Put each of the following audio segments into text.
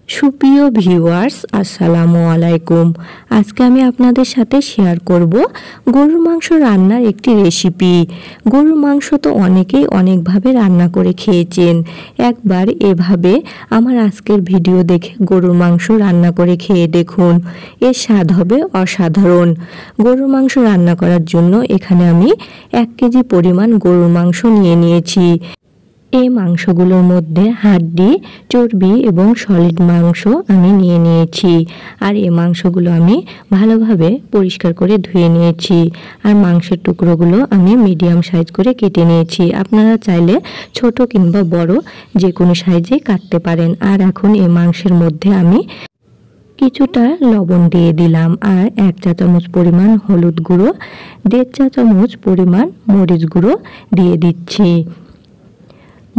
সুপ্রিয় ভিউয়ার্স, আসসালামু আলাইকুম। আজকে আমি আপনাদের সাথে শেয়ার করব গরুর মাংস রান্নার একটি রেসিপি। গরুর মাংস তো অনেকেই অনেকভাবে রান্না করে খেয়েছেন। একবার এভাবে আমার আজকের ভিডিও দেখে গরুর মাংস রান্না করে খেয়ে দেখুন, এর স্বাদ হবে অসাধারণ। গরুর মাংস রান্না করার জন্য এখানে আমি 1 কেজি পরিমাণ গরুর মাংস নিয়েছি। এই মাংসগুলোর মধ্যে হাড্ডি, চর্বি এবং সলিড মাংস আমি নিয়েছি। আর এই মাংসগুলো আমি ভালোভাবে পরিষ্কার করে ধুয়ে নিয়েছি। আর মাংসের টুকরোগুলো আমি মিডিয়াম সাইজ করে কেটে নিয়েছি। আপনারা চাইলে ছোট কিংবা বড় যে কোনো সাইজে কাটতে পারেন। আর এখন এই মাংসের মধ্যে আমি কিছুটা লবণ দিয়ে দিলাম, আর 1 চা চামচ পরিমাণ হলুদ গুঁড়ো, 1.5 চা চামচ পরিমাণ মরিচ গুঁড়ো দিয়ে দিচ্ছি।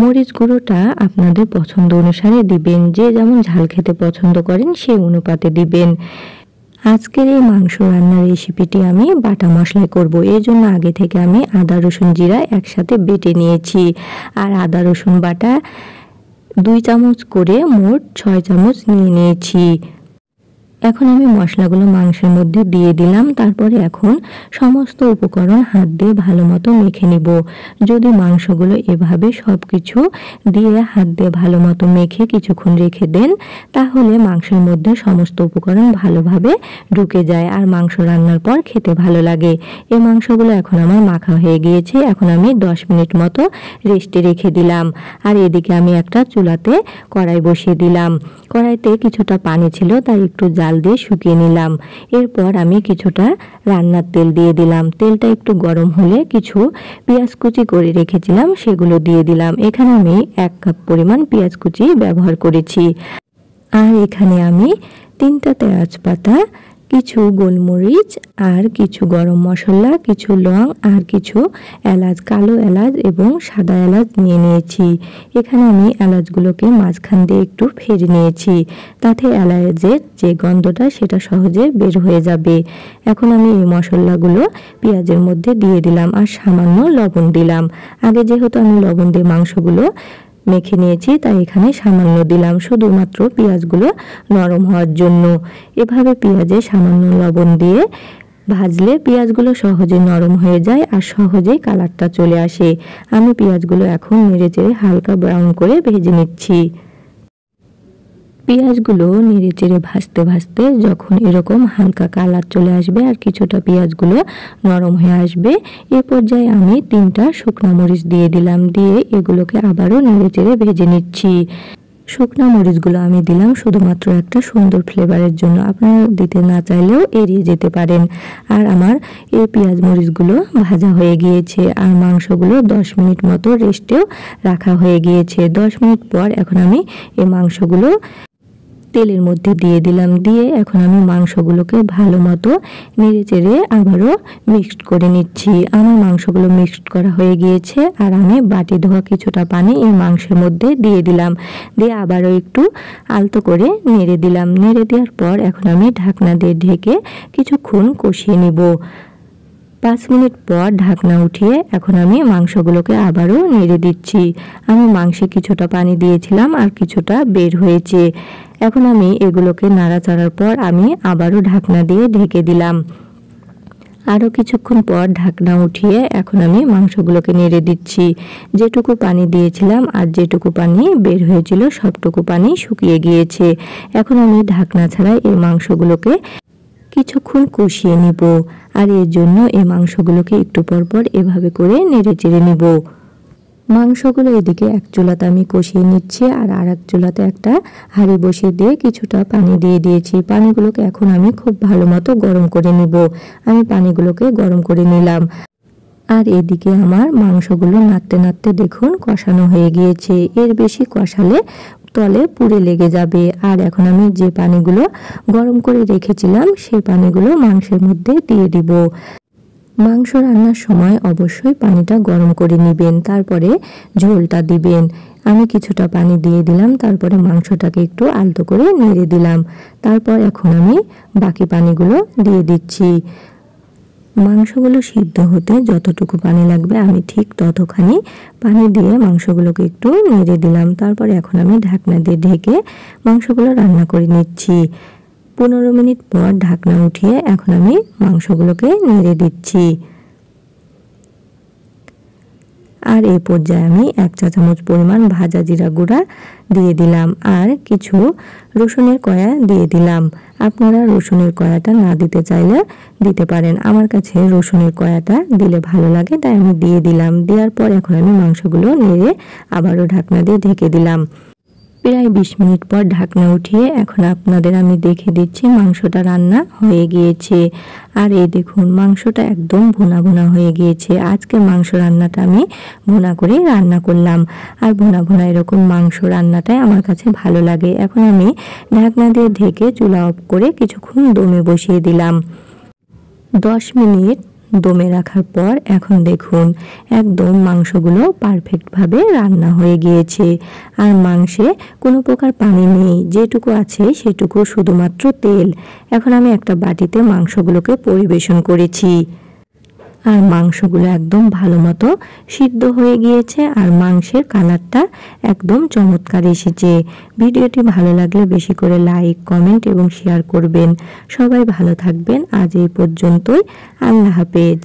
মরিচ গুঁড়োটা আপনাদের পছন্দ অনুসারে দিবেন, যে যেমন ঝাল খেতে পছন্দ করেন সেই অনুপাতে দিবেন। আজকের এই মাংস রান্নার রেসিপিটি আমি বাটা মশলায় করব। এর জন্য আগে থেকে আমি আদা রসুন জিরা একসাথে বেটে নিয়েছি। আর আদা রসুন বাটা 2 চামচ করে মোট 6 চামচ নিয়েছি। এখন আমি মশলাগুলো মাংসের মধ্যে দিয়ে দিলাম। তারপরে এখন সমস্ত উপকরণ হাত দিয়ে ভালো মতো মেখে নিব। যদি মাংসগুলো এভাবে সব কিছু দিয়ে হাত দিয়ে ভালো মতো মেখে কিছুক্ষণ রেখে দেন, তাহলে মাংসের মধ্যে সমস্ত উপকরণ ভালোভাবে ঢুকে যায় আর মাংস রান্নার পর খেতে ভালো লাগে। এই মাংসগুলো এখন আমার মাখা হয়ে গিয়েছে। এখন আমি 10 মিনিট মতো রেস্টে রেখে দিলাম। আর এদিকে আমি একটা চুলাতে কড়াই বসিয়ে দিলাম। কড়াইতে কিছুটা পানি ছিল, তাই একটু জাল দিয়ে শুকিয়ে নিলাম। এরপর আমি কিছুটা রান্নার তেল দিয়ে দিলাম। তেলটা একটু গরম হলে কিছু পেঁয়াজ কুচি করে রেখেছিলাম সেগুলো দিয়ে দিলাম। এখানে আমি 1 কাপ পরিমাণ পেঁয়াজ কুচি ব্যবহার করেছি। আর এখানে আমি 3টা তেজপাতা, কিছু গোলমরিচ আর কিছু গরম মশলা, কিছু লং আর কিছু এলাচ, কালো এলাচ এবং সাদা এলাচ নিয়েছি। এখানে আমি এলাচগুলোকে মাঝখান দিয়ে একটু ফেড়ে নিয়েছি, তাতে এলাচের যে গন্ধটা সেটা সহজে বের হয়ে যাবে। এখন আমি এই মশলাগুলো পেঁয়াজের মধ্যে দিয়ে দিলাম আর সামান্য লবণ দিলাম। আগে যেহেতু আমি লবণ দিয়ে মাংসগুলো মেখে নিয়েছি, তাই এখানে সামান্য দিলাম, শুধুমাত্র পেঁয়াজগুলো নরম হওয়ার জন্য। এভাবে পেঁয়াজে সামান্য লবণ দিয়ে ভাজলে পেঁয়াজগুলো সহজে নরম হয়ে যায় আর সহজেই কালারটা চলে আসে। আমি পেঁয়াজগুলো এখন নেড়েচেড়ে হালকা ব্রাউন করে ভেজে নিচ্ছি। পেঁয়াজগুলো নেড়েচেড়ে ভাজতে ভাজতে যখন এরকম হালকা কালার চলে আসবে আর কিছুটা পেঁয়াজগুলো নরম হয়ে আসবে, এ পর্যায়ে আমি 3টা শুকনো মরিচ দিয়ে দিলাম। দিয়ে এগুলোকে আবারও নেড়েচেড়ে ভেজে নিচ্ছি। শুকনো মরিচগুলো আমি দিলাম শুধুমাত্র একটা সুন্দর ফ্লেভারের জন্য, আপনারা দিতে না চাইলেও এড়িয়ে যেতে পারেন। আর আমার এই পেঁয়াজ মরিচগুলো ভাজা হয়ে গিয়েছে আর মাংসগুলো 10 মিনিট মতো রেস্টেও রাখা হয়ে গিয়েছে। 10 মিনিট পর এখন আমি এই মাংসগুলো তেলের মধ্যে দিয়ে দিলাম। দিয়ে এখন আমি মাংসগুলোকে ভালো মতো নেড়েচেড়ে আবারও মিক্সড করে নিচ্ছি। আমার মাংসগুলো মিক্সড করা হয়ে গিয়েছে আর আমি বাটি ধোয়া কিছুটা পানি এই মাংসের মধ্যে দিয়ে দিলাম। দিয়ে আবারও একটু আলতো করে নেড়ে দিলাম। নেড়ে দেওয়ার পর এখন আমি ঢাকনা দিয়ে ঢেকে কিছুক্ষণ কষিয়ে নিব। 5 মিনিট পর ঢাকনা উঠিয়ে এখন আমি মাংসগুলোকে আবারও নেড়ে দিচ্ছি। আমি মাংসে কিছুটা পানি দিয়েছিলাম আর কিছুটা বের হয়েছে। এখন আমি এগুলোকে নাড়াচাড়ার পর আমি আবারও ঢাকনা দিয়ে ঢেকে দিলাম। আরও কিছুক্ষণ পর ঢাকনা উঠিয়ে এখন আমি মাংসগুলোকে নেড়ে দিচ্ছি। যেটুকু পানি দিয়েছিলাম আর যেটুকু পানি বের হয়েছিল সবটুকু পানি শুকিয়ে গিয়েছে। এখন আমি ঢাকনা ছাড়া এই মাংসগুলোকে কিছুক্ষণ কষিয়ে নিব। আর এর জন্য এই মাংসগুলোকে একটু পরপর এভাবে করে নেড়ে চেড়ে নিব। মাংসগুলো এদিকে এক চুলাতে আমি কষিয়ে নিচ্ছি আর আরেক চুলাতে একটা হাঁড়ি বসিয়ে দিয়ে কিছুটা পানি দিয়ে দিয়েছি। পানিগুলোকে এখন আমি খুব ভালো মতো গরম করে নিব। আমি পানিগুলোকে গরম করে নিলাম। আর এদিকে আমার মাংসগুলো নাড়তে নাড়তে দেখুন কষানো হয়ে গিয়েছে। এর বেশি কষালে তলে পুড়ে লেগে যাবে। আর এখন আমি যে পানিগুলো গরম করে রেখেছিলাম সেই পানিগুলো মাংসের মধ্যে দিয়ে দিব। মাংস রান্নার সময় অবশ্যই পানিটা গরম করে নেবেন, তারপরে ঝোলটা দিবেন। আমি কিছুটা পানি দিয়ে দিলাম, তারপরে মাংসটাকে একটু আলতো করে নেড়ে দিলাম। তারপর এখন আমি বাকি পানিগুলো দিয়ে দিচ্ছি। মাংসগুলো সিদ্ধ হতে যতটুকু পানি লাগবে আমি ঠিক ততখানি পানি দিয়ে মাংসগুলোকে একটু নেড়ে দিলাম। তারপরে এখন আমি ঢাকনা দিয়ে ঢেকে মাংসগুলো রান্না করে নিচ্ছি। 15 মিনিট পর ঢাকনা উঠিয়ে এখন আমি মাংসগুলোকে নেড়ে দিচ্ছি। আর এই পর্যায়ে আমি 1 চা চামচ পরিমাণ ভাজা জিরা গুঁড়া দিয়ে দিলাম আর কিছু রসুনের কয়া দিয়ে দিলাম। আপনারা রসুনের কয়াটা না দিতে চাইলে দিতে পারেন। আমার কাছে রসুনের কয়াটা দিলে ভালো লাগে, তাই আমি দিয়ে দিলাম। দেওয়ার পর এখন আমি মাংসগুলো নেড়ে আবারও ঢাকনা দিয়ে ঢেকে দিলাম। প্রায় 20 মিনিট পর ঢাকনা উঠিয়ে এখন আপনাদের আমি দেখে দিচ্ছি মাংসটা রান্না হয়ে গিয়েছে। আর এই দেখুন মাংসটা একদম ভুনা ভুনা হয়ে গিয়েছে। আজকে মাংস রান্নাটা আমি ভুনা করেই রান্না করলাম। আর ভুনা ভুনা এরকম মাংস রান্নাটাই আমার কাছে ভালো লাগে। এখন আমি ঢাকনা দিয়ে ঢেকে চুলা অফ করে কিছুক্ষণ দমে বসিয়ে দিলাম। 10 মিনিট দমে রাখার পর এখন দেখুন একদম মাংসগুলো পারফেক্টভাবে রান্না হয়ে গিয়েছে। আর মাংসে কোনো প্রকার পানি নেই, যেটুকু আছে সেটুকু শুধুমাত্র তেল। এখন আমি একটা বাটিতে মাংসগুলোকে পরিবেশন করেছি। আর মাংসগুলো একদম ভালো মতো সিদ্ধ হয়ে গিয়েছে আর মাংসের কালারটা একদম চমৎকার এসেছে। ভিডিওটি ভালো লাগলে বেশি করে লাইক, কমেন্ট এবং শেয়ার করবেন। সবাই ভালো থাকবেন। আজ এই পর্যন্তই। আল্লাহ হাফেজ।